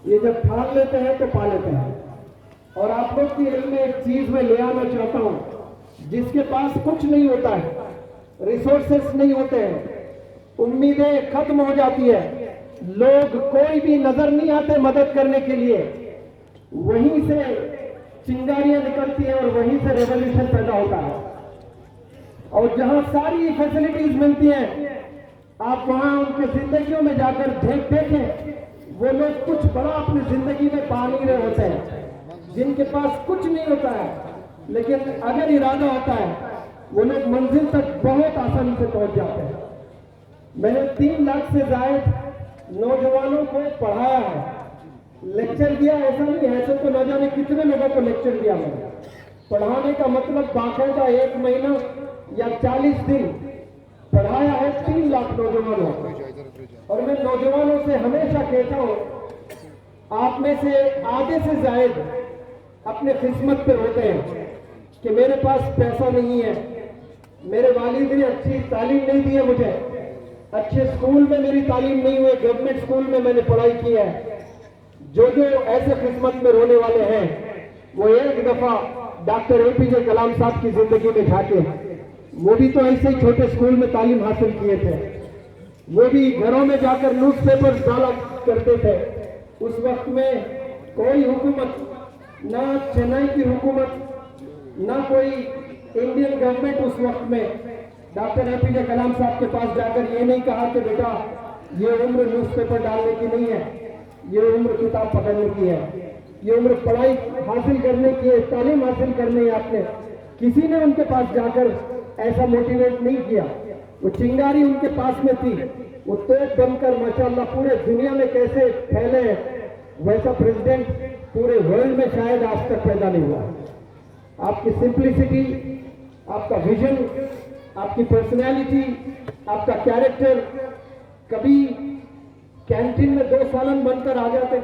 یہ جب ٹھان لیتے ہیں تو پا لیتے ہیں. اور آپ لوگ کی علم میں ایک چیز میں لے آنا چاہتا ہوں. جس کے پاس کچھ نہیں ہوتا ہے, ریسورسز نہیں ہوتے ہیں, امیدیں ختم ہو جاتی ہے, لوگ کوئی بھی نظر نہیں آتے مدد کرنے کے لیے, وہیں سے چنگاریاں نکلتی ہیں اور وہیں سے ریولیوشن پیدا ہوتا ہے. اور جہاں ساری فیسلٹیز ملتی ہیں, آپ وہاں ان کے زندگیوں میں جا کر دیکھیں, وہ لوگ کچھ بڑا اپنی زندگی میں پا نہیں رہے ہوتے ہیں. جن کے پاس کچھ نہیں ہوتا ہے لیکن اگر ارادہ ہوتا ہے, وہ لوگ منزل تک بہت آسانی سے پہنچ جاتے ہیں. میں نے 3 لاکھ سے زائد نوجوانوں کو پڑھایا ہے, لیکچر دیا. ایسا نہیں ہے, ایسے تو نہ جانے کتنے لوگوں کو لیکچر دیا میں نے. پڑھانے کا مطلب باقاعدہ 1 مہینہ یا 40 دن پڑھایا ہے 3 لاکھ نوجوانوں کو. اور میں نوجوانوں سے ہمیشہ کہتا ہوں, آپ میں سے آدھے سے زائد اپنے قسمت پہ ہوتے ہیں کہ میرے پاس پیسہ نہیں ہے, میرے والد نے اچھی تعلیم نہیں دی ہے, مجھے اچھے اسکول میں میری تعلیم نہیں ہوئی, گورنمنٹ اسکول میں میں نے پڑھائی کی ہے. جو ایسے قسمت میں رونے والے ہیں, وہ ایک دفعہ ڈاکٹر اے پی جے کلام صاحب کی زندگی میں جھانکے. وہ بھی تو ایسے ہی چھوٹے اسکول میں تعلیم حاصل کیے تھے, وہ بھی گھروں میں جا کر نیوز پیپر ڈالا کرتے تھے. اس وقت میں کوئی حکومت, نہ چنئی کی حکومت, نہ کوئی انڈین گورنمنٹ اس وقت میں ڈاکٹر اے پی جے کلام صاحب کے پاس جا کر یہ نہیں کہا کہ بیٹا یہ عمر نیوز پیپر ڈالنے کی نہیں ہے, یہ عمر کتاب پکڑنے کی ہے, یہ عمر پڑھائی حاصل کرنے کی ہے, تعلیم حاصل کرنی ہے. آپ نے کسی نے ان کے پاس جا کر ایسا موٹیویٹ نہیں کیا. وہ چنگاری ان کے پاس میں تھی, وہ توپ بن کر ماشاءاللہ پورے دنیا میں کیسے پھیلے, ویسا پریزیڈنٹ پورے ورلڈ میں شاید آج تک پیدا نہیں ہوا. آپ کی سمپلسٹی, آپ کا ویژن, آپ کی پرسنالٹی, آپ کا کیریکٹر. کبھی کینٹین میں 2 سالن بن کر آ جاتے,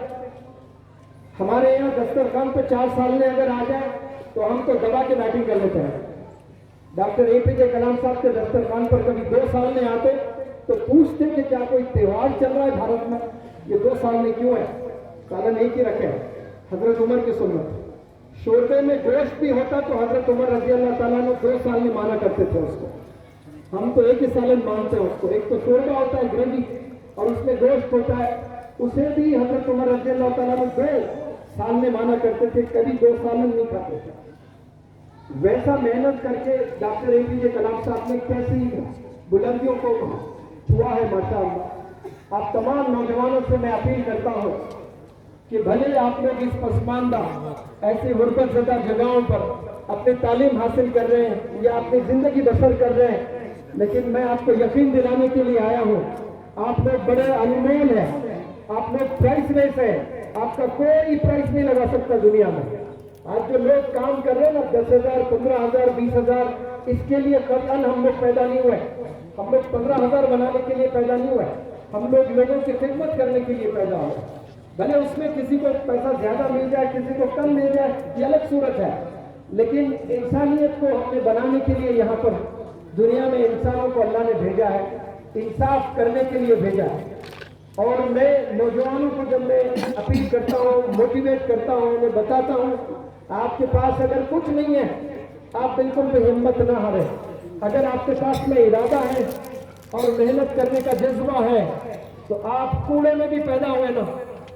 ہمارے یہاں دسترخوان پہ 4 سالنے اگر آ جائے تو ہم تو دبا کے بیٹنگ کر لیتے ہیں. ڈاکٹر اے پی جے کلام صاحب کے دسترخوان پر کبھی 2 سالنے آتے تو پوچھتے کہ کیا کوئی تہوار چل رہا ہے بھارت میں, یہ 2 سالنے کیوں ہے؟ سالن ایک ہی رکھے, حضرت عمر کی سنت. شوربے میں گوشت بھی ہوتا تو حضرت عمر رضی اللہ تعالیٰ نے 2 سالنے مانا کرتے تھے اس کو. ہم تو ایک ہی سالن مانتے ہیں اس کو. ایک تو شوربہ ہوتا ہے گریوی اور اس میں گوشت ہوتا ہے, اسے بھی حضرت عمر رضی اللہ تعالیٰ نے 2 سالنے مانا کرتے تھے, کبھی 2 سالن نہیں کھاتے تھے. ویسا محنت کر کے ڈاکٹر اے پی جے کلام صاحب نے کیسی بلندیوں کو چھوا ہے ماشاءاللہ. آپ تمام نوجوانوں سے میں اپیل کرتا ہوں کہ بھلے آپ لوگ اس پسماندہ ایسی غربت زدہ جگہوں پر اپنی تعلیم حاصل کر رہے ہیں یا اپنی زندگی بسر کر رہے ہیں, لیکن میں آپ کو یقین دلانے کے لیے آیا ہوں, آپ لوگ بڑے انمول ہیں, آپ لوگ پرائس لیس ہیں, آپ کا کوئی پرائس نہیں لگا سکتا دنیا میں. آج جو لوگ کام کر رہے ہیں نا 10,000, 15,000, 20,000, اس کے لیے قطعاً ہم لوگ پیدا نہیں ہوئے. ہم لوگ 15,000 بنانے کے لیے پیدا نہیں ہوئے, ہم لوگ لوگوں کی خدمت کرنے کے لیے پیدا ہوئے. بھلے اس میں کسی کو پیسہ زیادہ مل جائے, کسی کو کم مل جائے, یہ الگ صورت ہے, لیکن انسانیت کو ہم نے بنانے کے لیے یہاں پر دنیا میں انسانوں کو اللہ نے بھیجا ہے, انصاف کرنے کے لیے بھیجا ہے. اور میں نوجوانوں کو جب میں اپیل کرتا ہوں, موٹیویٹ کرتا ہوں, میں بتاتا ہوں, آپ کے پاس اگر کچھ نہیں ہے آپ بالکل بھی ہمت نہ ہاریں. اگر آپ کے پاس میں ارادہ ہے اور محنت کرنے کا جذبہ ہے تو آپ کوڑے میں بھی پیدا ہوئے نا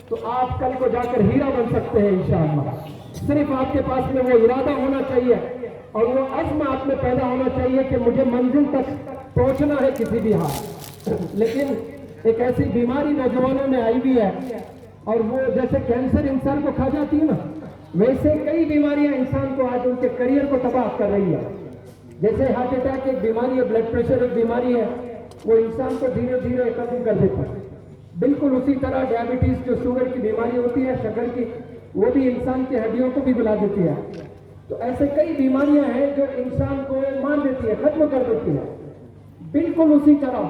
تو آپ کل کو جا کر ہیرا بن سکتے ہیں انشاءاللہ. صرف آپ کے پاس میں وہ ارادہ ہونا چاہیے اور وہ عزم آپ میں پیدا ہونا چاہیے کہ مجھے منزل تک پہنچنا ہے کسی بھی حال. لیکن ایک ایسی بیماری نوجوانوں میں آئی بھی ہے, اور وہ جیسے کینسر انسان کو کھا جاتی ہے نا, ویسے کئی بیماریاں انسان کو آج ان کے کریئر کو تباہ کر رہی ہے. جیسے ہارٹ اٹیک ایک بیماری ہے, بلڈ پریشر ایک بیماری ہے, وہ انسان کو دھیرے دھیرے ختم کر دیتا ہے. بالکل اسی طرح ڈائبٹیز جو شوگر کی بیماری ہوتی ہے, شکر کی, وہ بھی انسان کی ہڈیوں کو بھی بلا دیتی ہے. تو ایسے کئی بیماریاں ہیں جو انسان کو مار دیتی ہے, ختم کر دیتی ہے. بالکل اسی طرح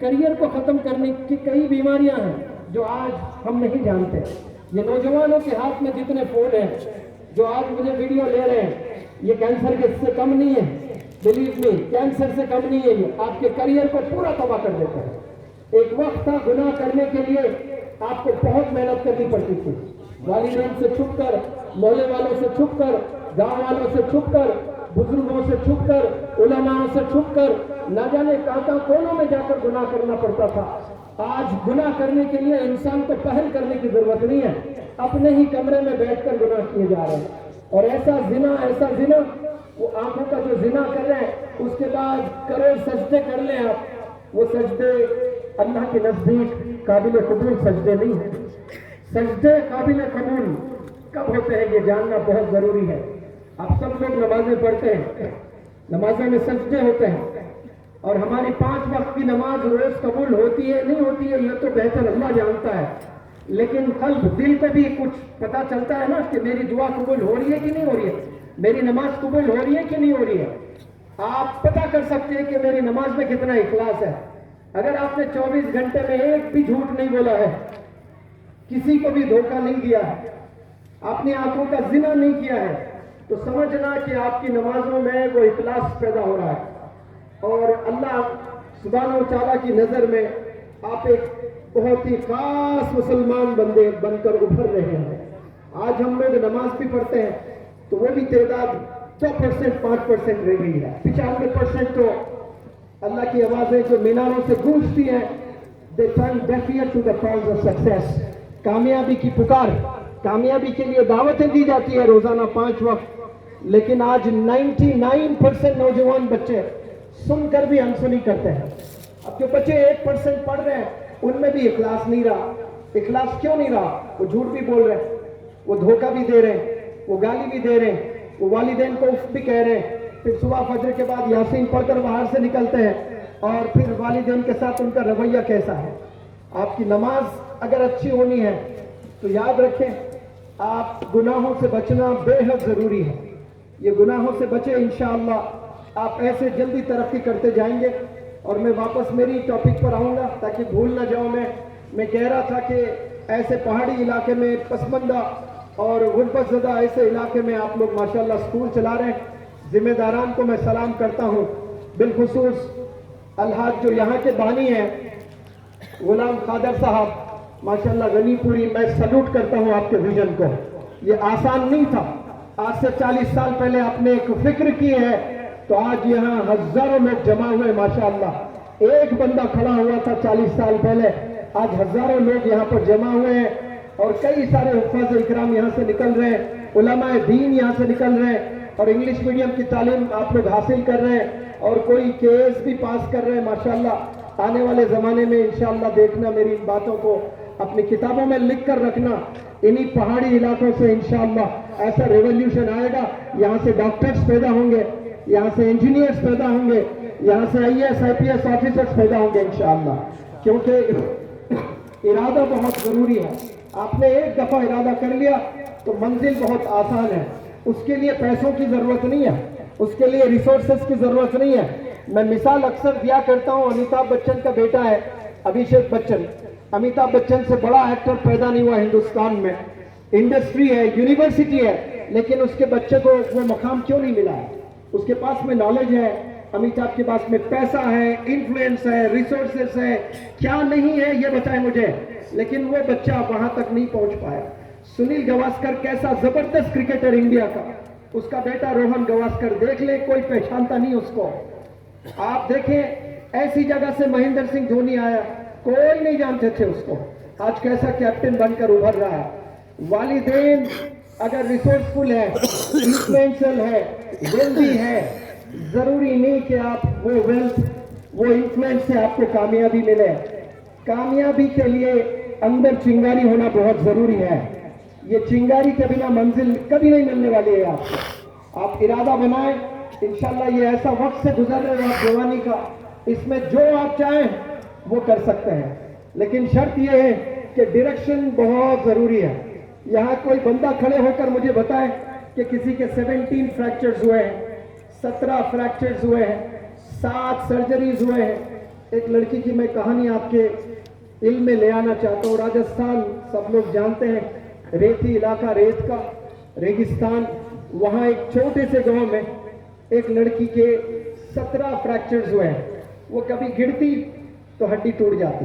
کریئر کو ختم کرنے کی کئی بیماریاں ہیں جو آج ہم نہیں جانتے. یہ نوجوانوں کے ہاتھ میں جتنے فون ہیں جو آج مجھے ویڈیو لے رہے ہیں, یہ کینسر کے سے کم نہیں ہے. بلیو می, کینسر سے کم نہیں ہے. یہ آپ کے کریئر کو پورا تباہ کر دیتا ہے. ایک وقت تھا گناہ کرنے کے لیے آپ کو بہت محنت کرنی پڑتی تھی، والدین سے چھپ کر، محلے والوں سے چھپ کر، گاؤں والوں سے چھپ کر، بزرگوں سے چھپ کر، علماء سے چھپ کر، نہ جانے کہاں کونوں میں جا کر گناہ کرنا پڑتا تھا۔ آج گناہ کرنے کے لیے انسان کو پہل کرنے کی ضرورت نہیں ہے، اپنے ہی کمرے میں بیٹھ کر گناہ کیے جا رہے ہیں۔ اور ایسا زنا، وہ آنکھوں کا جو زنا کر رہے ہیں، اس کے بعد کروڑ سجدے کر لیں آپ، وہ سجدے اللہ کے نزدیک قابل قبول سجدے نہیں ہیں۔ سجدے قابل قبول کب ہوتے ہیں یہ جاننا بہت ضروری ہے۔ آپ سب لوگ نمازیں پڑھتے ہیں، نمازوں میں سجدے ہوتے ہیں، اور ہماری 5 وقت کی نماز روز قبول ہوتی ہے نہیں ہوتی ہے یہ تو بہتر اللہ جانتا ہے، لیکن قلب دل کو بھی کچھ پتا چلتا ہے نا کہ میری دعا قبول ہو رہی ہے کہ نہیں ہو رہی ہے، میری نماز قبول ہو رہی ہے کہ نہیں ہو رہی ہے۔ آپ پتا کر سکتے ہیں کہ میری نماز میں کتنا اخلاص ہے۔ اگر آپ نے 24 گھنٹے میں ایک بھی جھوٹ نہیں بولا ہے، کسی کو بھی دھوکہ نہیں دیا ہے، اپنی آنکھوں کا زنا نہیں کیا ہے، تو سمجھنا کہ آپ کی نمازوں میں وہ اخلاص پیدا ہو رہا ہے، اور اللہ سبحانہ و تعالیٰ کی نظر میں آپ ایک بہت ہی خاص مسلمان بندے بن کر ابھر رہے ہیں۔ آج ہم لوگ نماز بھی پڑھتے ہیں تو وہ بھی تعداد 100%، 5% رہ گئی ہے، 95% تو اللہ کی آوازیں جو میناروں سے گونجتی ہیں، they turn deaf ear to the calls of success۔ کامیابی کی پکار، کامیابی کے لیے دعوتیں دی جاتی ہیں روزانہ 5 وقت، لیکن آج 99% نوجوان بچے سن کر بھی انسنی کرتے ہیں۔ اب جو بچے 1% پڑھ رہے ہیں ان میں بھی اخلاص نہیں رہا۔ اخلاص کیوں نہیں رہا؟ وہ جھوٹ بھی بول رہے ہیں، وہ دھوکہ بھی دے رہے ہیں، وہ گالی بھی دے رہے ہیں، وہ والدین کو اف بھی کہہ رہے ہیں، پھر صبح فجر کے بعد یاسین پڑھ کر باہر سے نکلتے ہیں، اور پھر والدین کے ساتھ ان کا رویہ کیسا ہے۔ آپ کی نماز اگر اچھی ہونی ہے تو یاد رکھیں آپ گناہوں سے بچنا بے حد ضروری ہے۔ یہ گناہوں سے بچے انشاءاللہ آپ ایسے جلدی ترقی کرتے جائیں گے۔ اور میں واپس میری ٹاپک پر آؤں گا تاکہ بھول نہ جاؤں۔ میں کہہ رہا تھا کہ ایسے پہاڑی علاقے میں پسماندہ اور غربت زدہ ایسے علاقے میں آپ لوگ ماشاءاللہ اسکول چلا رہے ہیں۔ ذمہ داران کو میں سلام کرتا ہوں، بالخصوص الحاج جو یہاں کے بانی ہیں غلام قادر صاحب، ماشاءاللہ غنی پوری، میں سلوٹ کرتا ہوں آپ کے ویژن کو۔ یہ آسان نہیں تھا، آج سے 40 سال پہلے آپ نے ایک فکر کی ہے تو آج یہاں ہزاروں لوگ جمع ہوئے ماشاءاللہ۔ ایک بندہ کھڑا ہوا تھا 40 سال پہلے، آج ہزاروں لوگ یہاں پر جمع ہوئے ہیں، اور کئی سارے حفاظ اکرام یہاں سے نکل رہے ہیں، علماء دین یہاں سے نکل رہے ہیں، اور انگلش میڈیم کی تعلیم آپ لوگ حاصل کر رہے ہیں، اور کوئی کیس بھی پاس کر رہے ہیں ماشاءاللہ۔ آنے والے زمانے میں انشاءاللہ دیکھنا، میری ان باتوں کو اپنی کتابوں میں لکھ کر رکھنا، انہی پہاڑی علاقوں سے انشاءاللہ ایسا ریولوشن آئے گا، یہاں سے ڈاکٹرز پیدا ہوں گے، یہاں سے انجینئرز پیدا ہوں گے، یہاں سے IAS IPS آفیسرز پیدا ہوں گے انشاءاللہ، کیونکہ ارادہ بہت ضروری ہے۔ آپ نے ایک دفعہ ارادہ کر لیا تو منزل بہت آسان ہے۔ اس کے لیے پیسوں کی ضرورت نہیں ہے، اس کے لیے ریسورسز کی ضرورت نہیں ہے۔ میں مثال اکثر دیا کرتا ہوں، امیتابھ بچن کا بیٹا ہے ابھیشیک بچن، امیتابھ بچن سے بڑا ایکٹر پیدا نہیں ہوا ہندوستان میں، انڈسٹری ہے، یونیورسٹی ہے، لیکن اس کے بچے کو وہ مقام کیوں نہیں ملا ہے؟ اس کے پاس میں نالج ہے، امیتابھ کے پاس میں پیسہ ہے، انفلوئنس ہے، ریسورسز ہے، کیا نہیں ہے یہ بتائیں مجھے، لیکن وہ بچہ وہاں تک نہیں پہنچ پایا۔ سنیل گواسکر کیسا زبردست کرکٹر انڈیا کا، اس کا بیٹا روہن گواسکر، دیکھ لیں کوئی پہچانتا نہیں اس کو۔ آپ دیکھیں ایسی جگہ سے مہندر سنگھ دھونی آیا، کوئی نہیں جانتے تھے اس کو، آج کیسا کیپٹن بن کر ابھر رہا ہے۔ والدین اگر ریسورسفل ہے، انفلوئنشل ہے، ویلدی ہے، ضروری نہیں کہ آپ وہ ویلتھ، وہ انفلوئنس سے آپ کو کامیابی ملے۔ کامیابی کے لیے اندر چنگاری ہونا بہت ضروری ہے۔ یہ چنگاری کے بنا منزل کبھی نہیں ملنے والی ہے آپ کو۔ آپ ارادہ بنائیں، انشاءاللہ یہ ایسا وقت سے گزر رہے ہیں جوانی کا، اس میں جو آپ چاہیں وہ کر سکتے ہیں، لیکن شرط یہ ہے کہ ڈائریکشن بہت ضروری ہے۔ یہاں کوئی بندہ کھڑے ہو کر مجھے بتائے کہ کسی کے 17 فریکچرز ہوئے ہیں، 17 فریکچرز ہوئے ہیں، 7 سرجریز ہوئے ہیں۔ ایک لڑکی کی میں کہانی آپ کے علم میں لے آنا چاہتا ہوں۔ راجستھان سب لوگ جانتے ہیں، ریتی علاقہ، ریت کا ریگستان، وہاں ایک چھوٹے سے گاؤں میں ایک لڑکی کے 17 فریکچرز ہوئے ہیں۔ وہ کبھی گرتی تو ہڈی ٹوٹ جاتی،